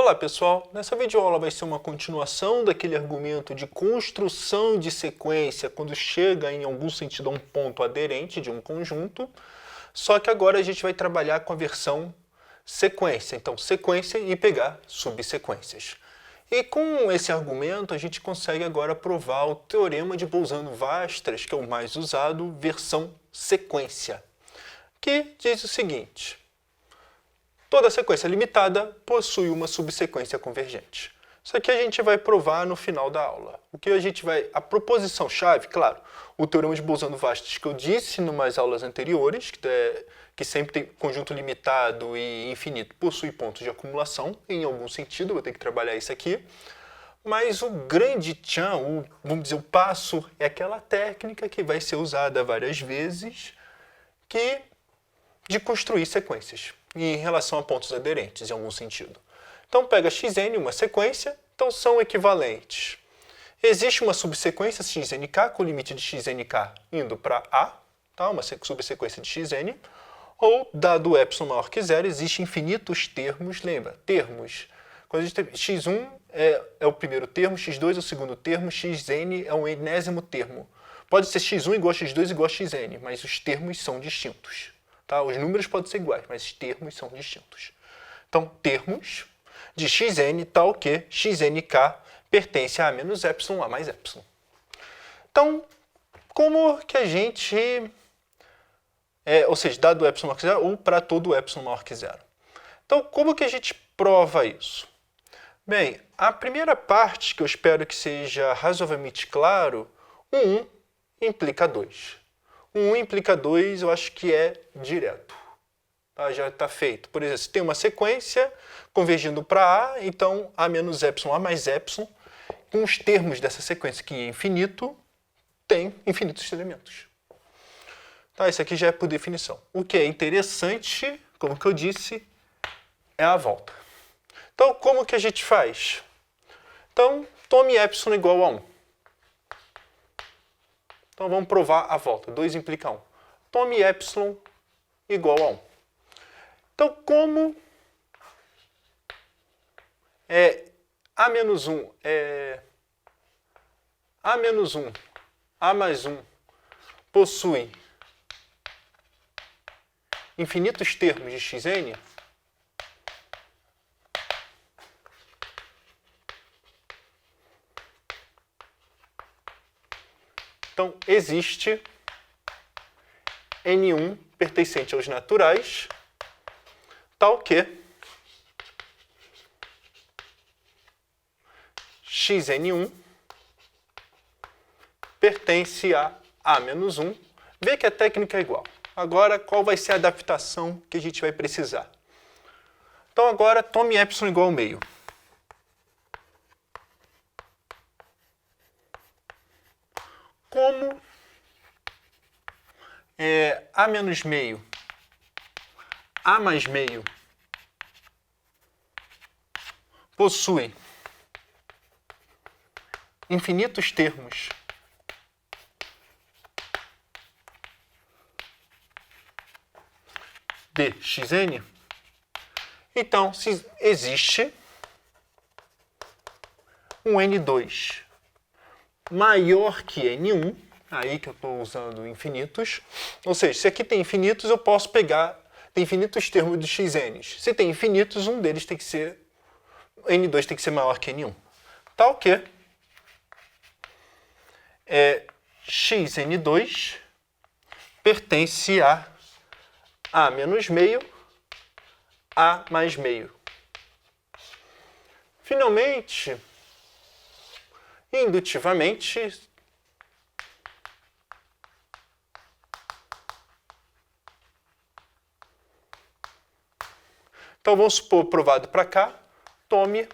Olá pessoal, nessa videoaula vai ser uma continuação daquele argumento de construção de sequência quando chega em algum sentido a um ponto aderente de um conjunto, só que agora a gente vai trabalhar com a versão sequência, então sequência e pegar subsequências. E com esse argumento a gente consegue agora provar o teorema de Bolzano-Weierstrass, que é o mais usado, versão sequência, que diz o seguinte: toda sequência limitada possui uma subsequência convergente. Isso aqui a gente vai provar no final da aula. O que a gente vai... A proposição-chave, claro, o teorema de Bolzano-Weierstrass que eu disse em umas aulas anteriores, que sempre tem conjunto limitado e infinito, possui pontos de acumulação, em algum sentido, vou ter que trabalhar isso aqui. Mas o grande tchan, vamos dizer, o passo, é aquela técnica que vai ser usada várias vezes, de construir sequências em relação a pontos aderentes, em algum sentido. Então, pega xn, uma sequência, então são equivalentes. Existe uma subsequência xnk, com o limite de xnk indo para A, tá? Uma subsequência de xn, ou, dado epsilon maior que zero, existem infinitos termos, lembra? Termos. Quando a gente tem x1 é o primeiro termo, x2 é o segundo termo, xn é o enésimo termo. Pode ser x1 igual a x2 igual a xn, mas os termos são distintos. Tá? Os números podem ser iguais, mas os termos são distintos. Então, termos de xn tal que xnk pertence a menos epsilon a mais epsilon. Então, como que a gente... ou seja, dado epsilon maior que zero ou para todo epsilon maior que zero. Então, como que a gente prova isso? Bem, a primeira parte, que eu espero que seja razoavelmente claro, o 1 implica 2. O 1 implica 2, eu acho que é direto. Tá? Já está feito. Por exemplo, se tem uma sequência convergindo para A, então A menos epsilon, A mais epsilon, com os termos dessa sequência, que é infinito, tem infinitos elementos. Tá? Isso aqui já é por definição. O que é interessante, como que eu disse, é a volta. Então, como que a gente faz? Então, tome epsilon igual a 1. Então, vamos provar a volta. 2 implica 1. Tome epsilon igual a 1. Então, como A menos 1 A menos 1, A mais 1 possui infinitos termos de xn, então, existe N1 pertencente aos naturais, tal que xn1 pertence a A menos 1. Vê que a técnica é igual. Agora, qual vai ser a adaptação que a gente vai precisar? Então, agora, tome epsilon igual ao meio. Como A menos meio, A mais meio possui infinitos termos de xn, então, se existe um N2 maior que N1, aí que eu estou usando infinitos, ou seja, se aqui tem infinitos, eu posso pegar, tem infinitos termos de xn's. Se tem infinitos, um deles tem que ser, N2 tem que ser maior que N1. Tal que xn2 pertence a A menos meio, A mais meio. Finalmente, indutivamente, então vamos supor, provado para cá, tome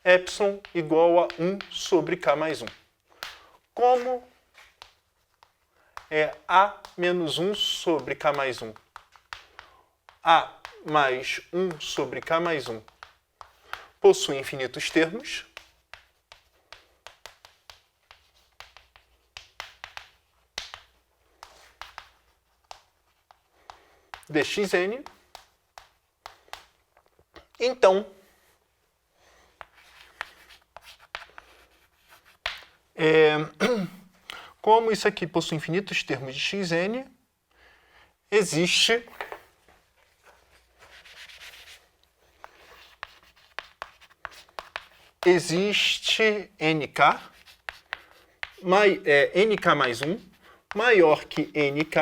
epsilon igual a 1 sobre k mais 1. Como A menos 1 sobre k mais 1, A mais 1 sobre k mais 1 possui infinitos termos, de xn, então Como isso aqui possui infinitos termos de xn, existe nk, nk mais 1 maior que nk,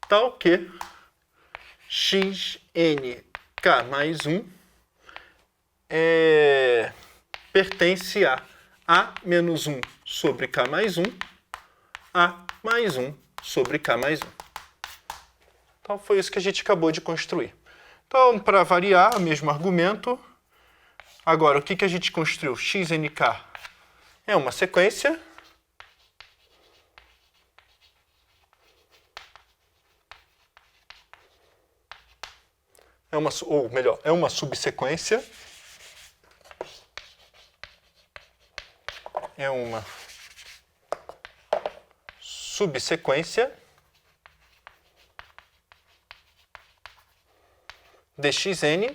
tal que xnk mais 1 pertence a menos 1 sobre k mais 1, a mais 1 sobre k mais 1. Então, foi isso que a gente acabou de construir. Então, para variar, o mesmo argumento. Agora, o que a gente construiu? Xnk é uma sequência. Ou melhor, é uma subsequência. É uma subsequência de xn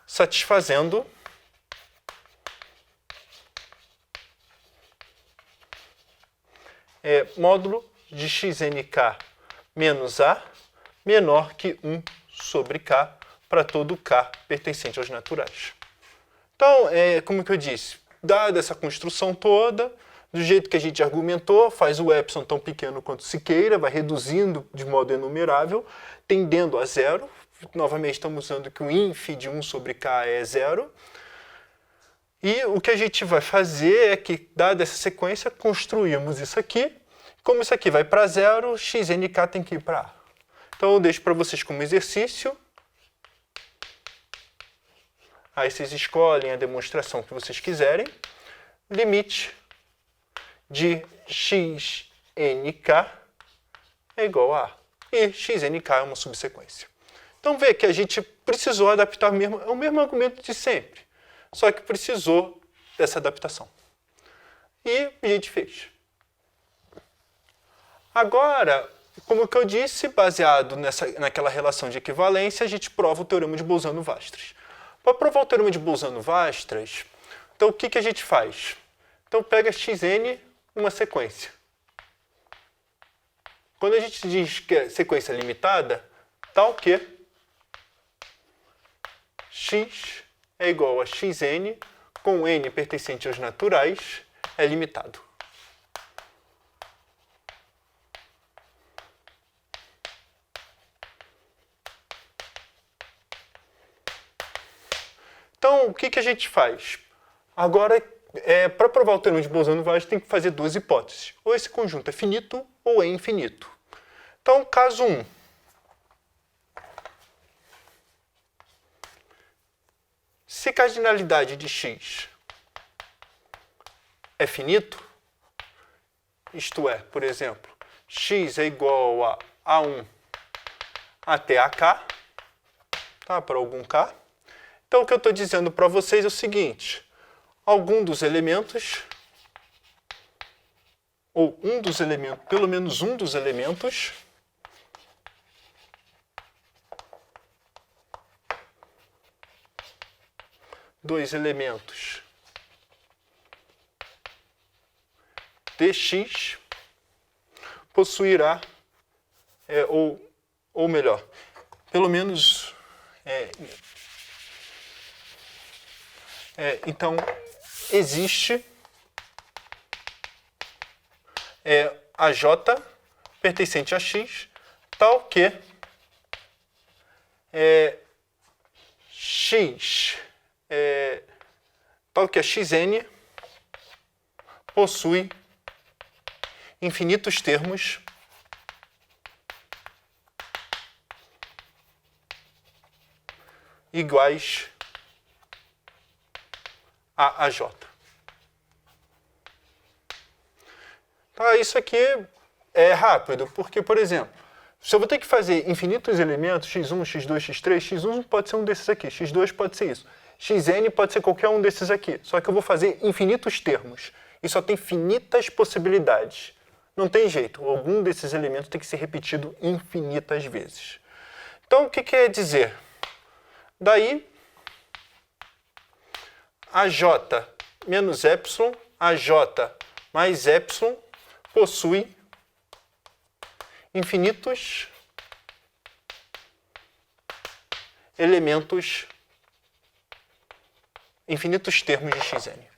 satisfazendo módulo de xnk menos a menor que 1 sobre k para todo k pertencente aos naturais. Então, como que eu disse, dada essa construção toda, do jeito que a gente argumentou, faz o epsilon tão pequeno quanto se queira, vai reduzindo de modo enumerável, tendendo a zero. Novamente, estamos usando que o inf de 1 sobre k é zero. E o que a gente vai fazer é que, dada essa sequência, construímos isso aqui. Como isso aqui vai para zero, xnk tem que ir para a. Então, eu deixo para vocês como exercício. Aí vocês escolhem a demonstração que vocês quiserem. Limite de xnk é igual a A. E xnk é uma subsequência. Então, vê que a gente precisou adaptar o mesmo argumento de sempre. Só que precisou dessa adaptação. E a gente fez. Agora, como que eu disse, baseado naquela relação de equivalência, a gente prova o teorema de Bolzano-Weierstrass. Para provar o teorema de Bolzano-Weierstrass, então o que a gente faz? Então pega xn, uma sequência. Quando a gente diz que é sequência limitada, tal que x é igual a xn com n pertencente aos naturais é limitado. Então, o que a gente faz? Agora, para provar o teorema de Bolzano-Weierstrass, tem que fazer duas hipóteses. Ou esse conjunto é finito ou é infinito. Então, caso 1. Se cardinalidade de x é finito, isto é, por exemplo, x é igual a A1 até AK, tá? Para algum k. Então, o que eu estou dizendo para vocês é o seguinte: algum dos elementos, ou um dos elementos, pelo menos um dos elementos, dois elementos dx possuirá, ou melhor, pelo menos, então, existe a j pertencente a x, tal que a xn possui infinitos termos iguais a j. Então, isso aqui é rápido, porque, por exemplo, se eu vou ter que fazer infinitos elementos, x1, x2, x3, x1 pode ser um desses aqui, x2 pode ser isso, xn pode ser qualquer um desses aqui, só que eu vou fazer infinitos termos, e só tem finitas possibilidades. Não tem jeito, algum desses elementos tem que ser repetido infinitas vezes. Então, o que quer dizer? Daí, a j menos epsilon, AJ mais epsilon, possui infinitos elementos, infinitos termos de Xn.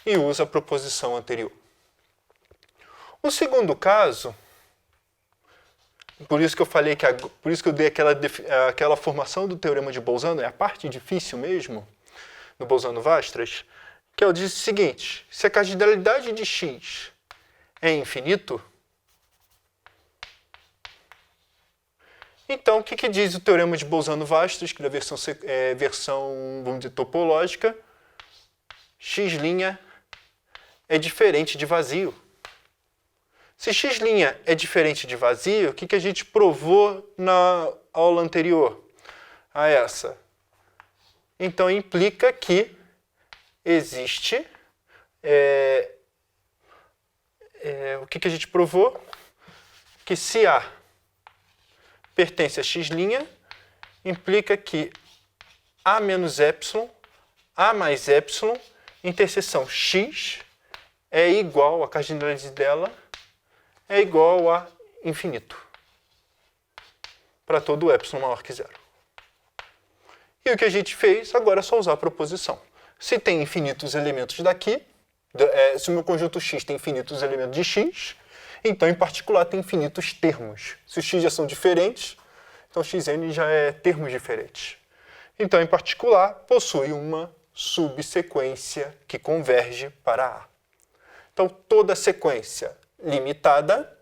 E usa a proposição anterior. O segundo caso, por isso que eu falei que por isso que eu dei aquela formação do teorema de Bolzano, é a parte difícil mesmo, do Bolzano-Weierstrass, que eu disse o seguinte: se a cardinalidade de x é infinito, então o que diz o teorema de Bolzano-Weierstrass, que é a versão, vamos dizer, topológica? X' é diferente de vazio. Se x' é diferente de vazio, o que a gente provou na aula anterior a essa? Então, implica que existe... o que a gente provou? Que se A pertence a x', implica que A menos epsilon, A mais epsilon, interseção x é igual, a cardinalidade dela é igual a infinito, para todo epsilon maior que zero. E o que a gente fez agora é só usar a proposição. Se tem infinitos elementos daqui, se o meu conjunto x tem infinitos elementos de x, então, em particular, tem infinitos termos. Se os x já são diferentes, então xn já é termos diferentes. Então, em particular, possui uma subsequência que converge para A. Então, toda sequência limitada,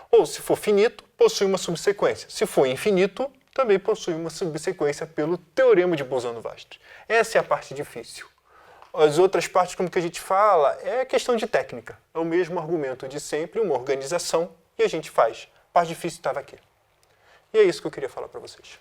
ou se for finito, possui uma subsequência. Se for infinito, também possui uma subsequência pelo teorema de Bolzano-Weierstrass. Essa é a parte difícil. As outras partes, como que a gente fala, é questão de técnica. É o mesmo argumento de sempre, uma organização, e a gente faz. A parte difícil estava aqui. E é isso que eu queria falar para vocês.